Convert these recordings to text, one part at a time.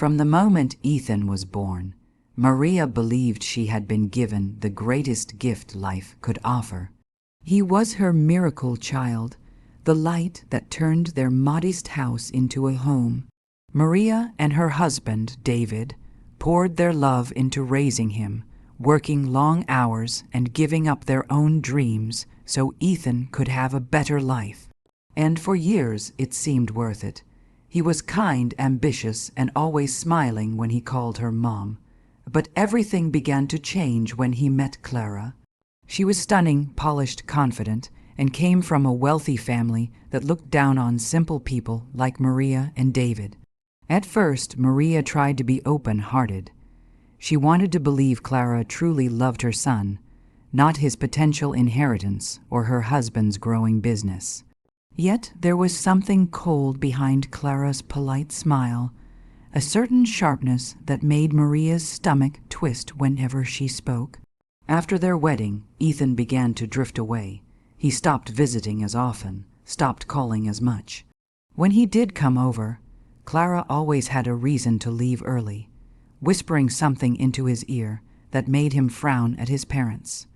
From the moment Ethan was born, Maria believed she had been given the greatest gift life could offer. He was her miracle child, the light that turned their modest house into a home. Maria and her husband, David, poured their love into raising him, working long hours and giving up their own dreams so Ethan could have a better life. And for years it seemed worth it. He was kind, ambitious, and always smiling when he called her Mom. But everything began to change when he met Clara. She was stunning, polished, confident, and came from a wealthy family that looked down on simple people like Maria and David. At first, Maria tried to be open-hearted. She wanted to believe Clara truly loved her son, not his potential inheritance or her husband's growing business. Yet there was something cold behind Clara's polite smile, a certain sharpness that made Maria's stomach twist whenever she spoke. After their wedding, Ethan began to drift away. He stopped visiting as often, stopped calling as much. When he did come over, Clara always had a reason to leave early, whispering something into his ear that made him frown at his parents.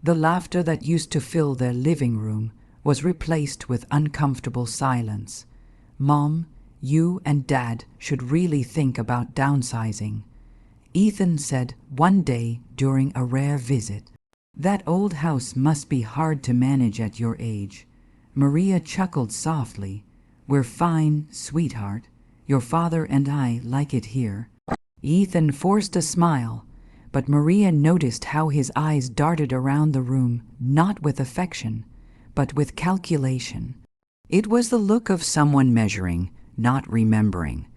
The laughter that used to fill their living room was replaced with uncomfortable silence. Mom, you and Dad should really think about downsizing, Ethan said one day during a rare visit. That old house must be hard to manage at your age. Maria chuckled softly. We're fine, sweetheart. Your father and I like it here. Ethan forced a smile, but Maria noticed how his eyes darted around the room, not with affection, but with calculation. It was the look of someone measuring, not remembering.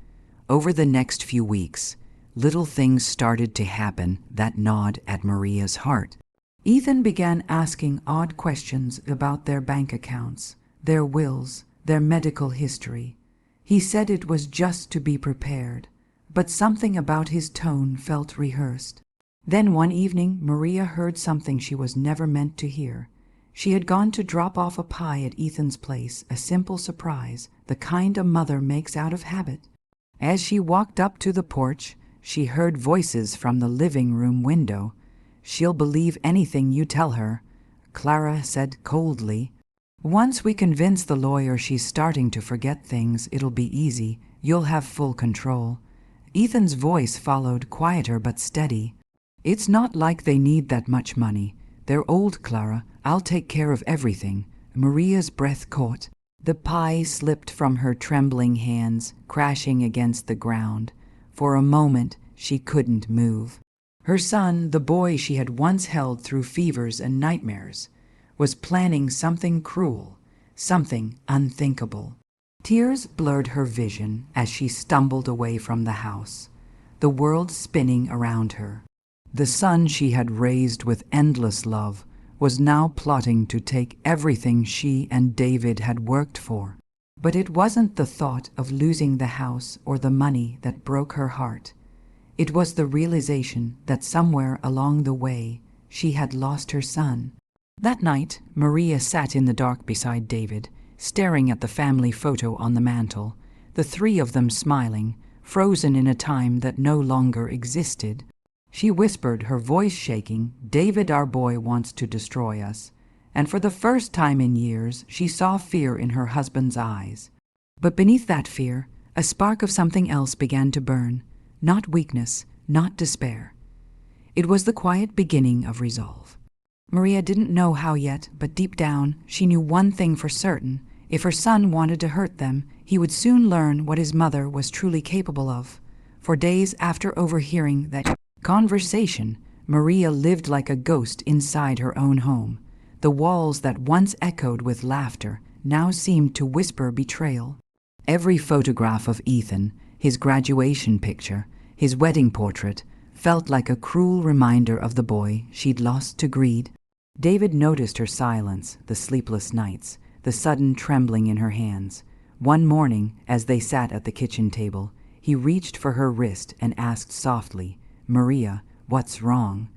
Over the next few weeks, little things started to happen that gnawed at Maria's heart. Ethan began asking odd questions about their bank accounts, their wills, their medical history. He said it was just to be prepared, but something about his tone felt rehearsed. Then one evening, Maria heard something she was never meant to hear. She had gone to drop off a pie at Ethan's place, a simple surprise, the kind a mother makes out of habit. As she walked up to the porch, she heard voices from the living room window. She'll believe anything you tell her, Clara said coldly. Once we convince the lawyer she's starting to forget things, it'll be easy. You'll have full control. Ethan's voice followed, quieter but steady. It's not like they need that much money. They're old, Clara. I'll take care of everything. Maria's breath caught. The pie slipped from her trembling hands, crashing against the ground. For a moment, she couldn't move. Her son, the boy she had once held through fevers and nightmares, was planning something cruel, something unthinkable. Tears blurred her vision as she stumbled away from the house, the world spinning around her. The son she had raised with endless love was now plotting to take everything she and David had worked for. But it wasn't the thought of losing the house or the money that broke her heart. It was the realization that somewhere along the way she had lost her son. That night, Maria sat in the dark beside David, staring at the family photo on the mantel, the three of them smiling, frozen in a time that no longer existed. She whispered, her voice shaking, "David, our boy, wants to destroy us." And for the first time in years, she saw fear in her husband's eyes. But beneath that fear, a spark of something else began to burn. Not weakness, not despair. It was the quiet beginning of resolve. Maria didn't know how yet, but deep down, she knew one thing for certain. If her son wanted to hurt them, he would soon learn what his mother was truly capable of. For days after overhearing that conversation, Maria lived like a ghost inside her own home. The walls that once echoed with laughter now seemed to whisper betrayal. Every photograph of Ethan, his graduation picture, his wedding portrait, felt like a cruel reminder of the boy she'd lost to greed. David noticed her silence, the sleepless nights, the sudden trembling in her hands. One morning, as they sat at the kitchen table, he reached for her wrist and asked softly, "Maria, what's wrong?"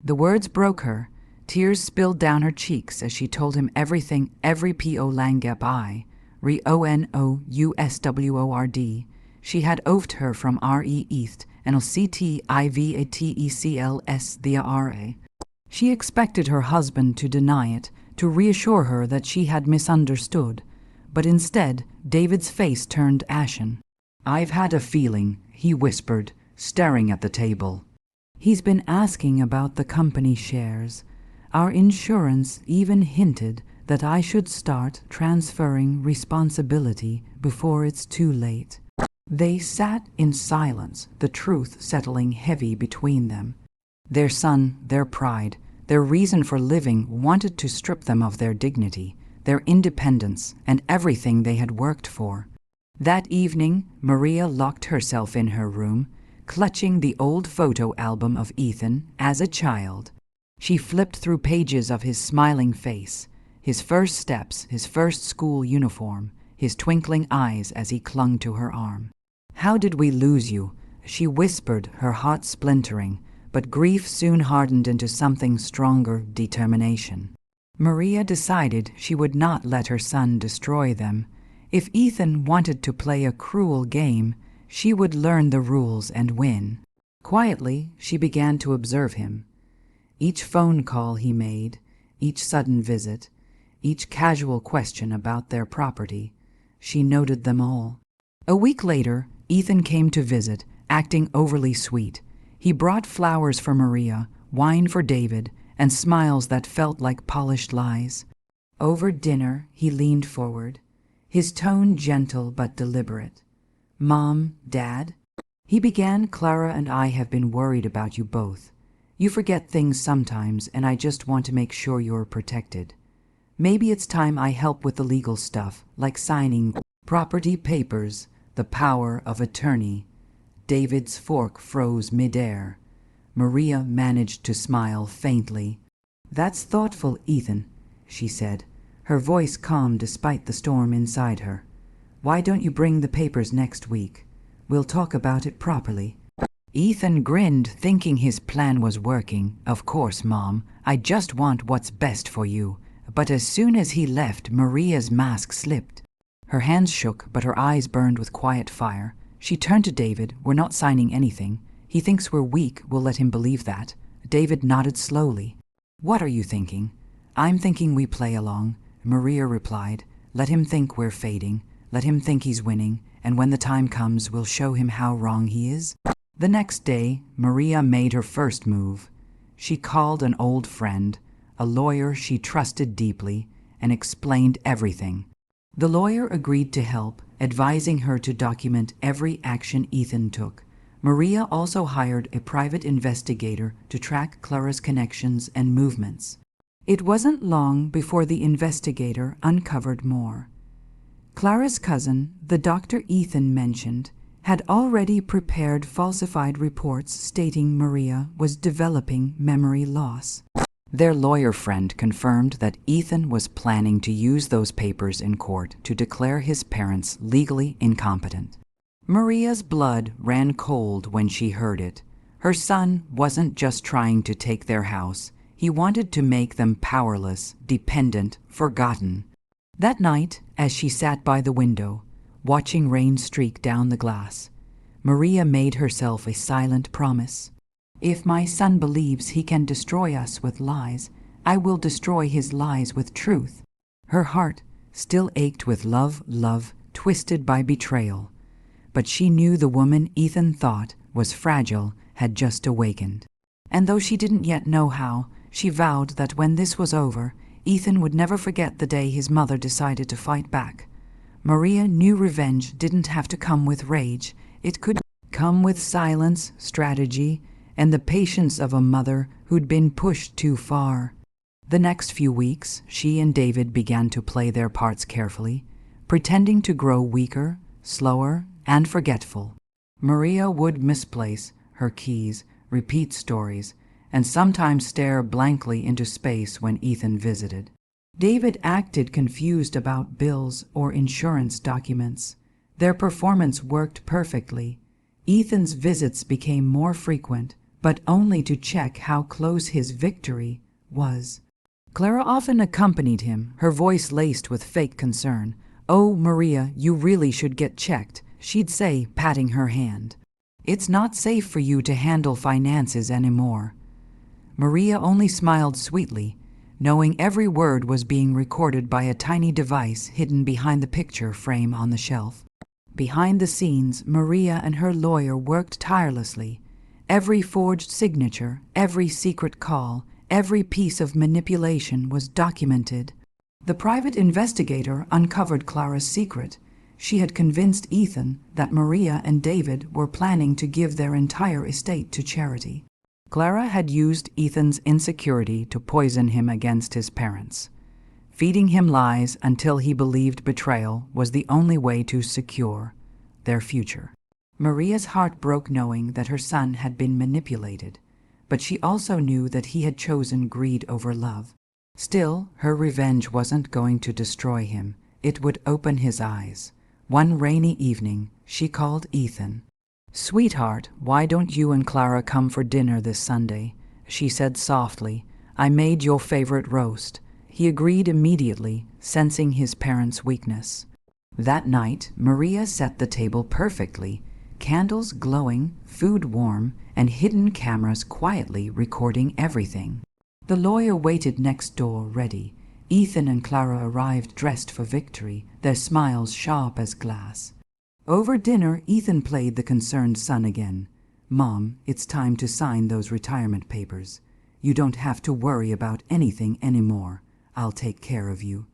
The words broke her. Tears spilled down her cheeks as she told him everything every P.O. Langep I, Re-O-N-O-U-S-W-O-R-D, she had oafed her from RE and CTIVATECLS the RA. She expected her husband to deny it, to reassure her that she had misunderstood, but instead David's face turned ashen. "I've had a feeling," he whispered, staring at the table. "He's been asking about the company shares. Our insurance even hinted that I should start transferring responsibility before it's too late." They sat in silence, the truth settling heavy between them. Their son, their pride, their reason for living wanted to strip them of their dignity, their independence, and everything they had worked for. That evening, Maria locked herself in her room, clutching the old photo album of Ethan as a child. She flipped through pages of his smiling face, his first steps, his first school uniform, his twinkling eyes as he clung to her arm. "How did we lose you?" she whispered, her heart splintering, but grief soon hardened into something stronger, determination. Maria decided she would not let her son destroy them. If Ethan wanted to play a cruel game, she would learn the rules and win. Quietly, she began to observe him. Each phone call he made, each sudden visit, each casual question about their property, she noted them all. A week later, Ethan came to visit, acting overly sweet. He brought flowers for Maria, wine for David, and smiles that felt like polished lies. Over dinner, he leaned forward, his tone gentle but deliberate. "Mom, Dad," he began, "Clara and I have been worried about you both. You forget things sometimes, and I just want to make sure you're protected. Maybe it's time I help with the legal stuff, like signing property papers, the power of attorney." David's fork froze midair. Maria managed to smile faintly. "That's thoughtful, Ethan," she said, her voice calm despite the storm inside her. "Why don't you bring the papers next week? We'll talk about it properly." Ethan grinned, thinking his plan was working. "Of course, Mom. I just want what's best for you." But as soon as he left, Maria's mask slipped. Her hands shook, but her eyes burned with quiet fire. She turned to David. "We're not signing anything. He thinks we're weak. We'll let him believe that." David nodded slowly. "What are you thinking?" "I'm thinking we play along," Maria replied. "Let him think we're fading. Let him think he's winning. And when the time comes, we'll show him how wrong he is." The next day, Maria made her first move. She called an old friend, a lawyer she trusted deeply, and explained everything. The lawyer agreed to help, advising her to document every action Ethan took. Maria also hired a private investigator to track Clara's connections and movements. It wasn't long before the investigator uncovered more. Clara's cousin, the doctor Ethan mentioned, had already prepared falsified reports stating Maria was developing memory loss. Their lawyer friend confirmed that Ethan was planning to use those papers in court to declare his parents legally incompetent. Maria's blood ran cold when she heard it. Her son wasn't just trying to take their house. He wanted to make them powerless, dependent, forgotten. That night, as she sat by the window, watching rain streak down the glass, Maria made herself a silent promise. "If my son believes he can destroy us with lies, I will destroy his lies with truth." Her heart still ached with love, twisted by betrayal. But she knew the woman Ethan thought was fragile had just awakened. And though she didn't yet know how, she vowed that when this was over, Ethan would never forget the day his mother decided to fight back. Maria knew revenge didn't have to come with rage. It could come with silence, strategy, and the patience of a mother who'd been pushed too far. The next few weeks, she and David began to play their parts carefully, pretending to grow weaker, slower, and forgetful. Maria would misplace her keys, repeat stories, and sometimes stare blankly into space when Ethan visited. David acted confused about bills or insurance documents. Their performance worked perfectly. Ethan's visits became more frequent, but only to check how close his victory was. Clara often accompanied him, her voice laced with fake concern. "Oh, Maria, you really should get checked. she'd say, patting her hand. "It's not safe for you to handle finances anymore." Maria only smiled sweetly, knowing every word was being recorded by a tiny device hidden behind the picture frame on the shelf. Behind the scenes, Maria and her lawyer worked tirelessly. Every forged signature, every secret call, every piece of manipulation was documented. The private investigator uncovered Clara's secret. She had convinced Ethan that Maria and David were planning to give their entire estate to charity. Clara had used Ethan's insecurity to poison him against his parents, feeding him lies until he believed betrayal was the only way to secure their future. Maria's heart broke knowing that her son had been manipulated, but she also knew that he had chosen greed over love. Still, her revenge wasn't going to destroy him. It would open his eyes. One rainy evening, she called Ethan. "Sweetheart, why don't you and Clara come for dinner this Sunday?" she said softly. "I made your favorite roast." He agreed immediately, sensing his parents' weakness. That night, Maria set the table perfectly, candles glowing, food warm, and hidden cameras quietly recording everything. The lawyer waited next door, ready. Ethan and Clara arrived dressed for victory, their smiles sharp as glass. Over dinner, Ethan played the concerned son again. "Mom, it's time to sign those retirement papers. You don't have to worry about anything anymore. I'll take care of you."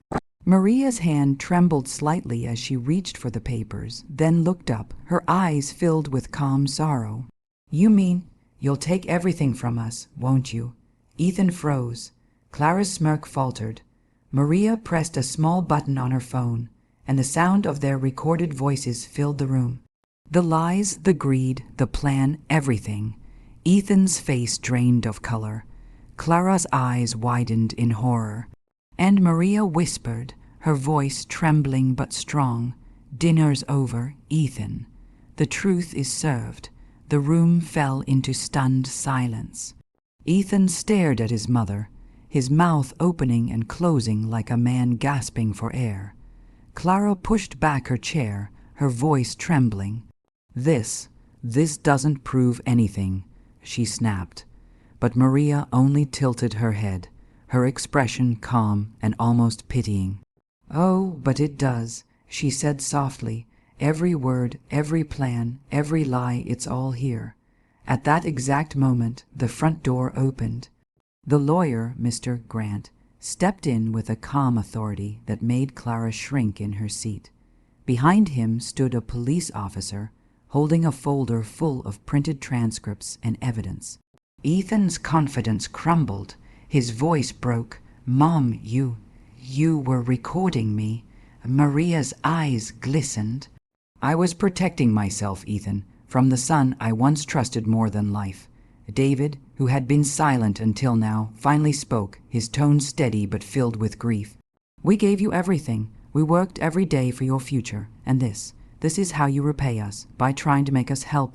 Maria's hand trembled slightly as she reached for the papers, then looked up, her eyes filled with calm sorrow. "You mean you'll take everything from us, won't you?" Ethan froze. Clara's smirk faltered. Maria pressed a small button on her phone, and the sound of their recorded voices filled the room. The lies, the greed, the plan, everything. Ethan's face drained of color. Clara's eyes widened in horror. And Maria whispered, her voice trembling but strong, "Dinner's over, Ethan. The truth is served." The room fell into stunned silence. Ethan stared at his mother, his mouth opening and closing like a man gasping for air. Clara pushed back her chair, her voice trembling. This doesn't prove anything," she snapped. But Maria only tilted her head, her expression calm and almost pitying. "Oh, but it does," she said softly. "Every word, every plan, every lie, it's all here." At that exact moment, the front door opened. The lawyer, Mr. Grant, stepped in with a calm authority that made Clara shrink in her seat. Behind him stood a police officer, holding a folder full of printed transcripts and evidence. Ethan's confidence crumbled. His voice broke. "Mom, you were recording me." Maria's eyes glistened. "I was protecting myself, Ethan, from the son I once trusted more than life." David, who had been silent until now, finally spoke, his tone steady but filled with grief. "We gave you everything. We worked every day for your future, and this is how you repay us, by trying to make us help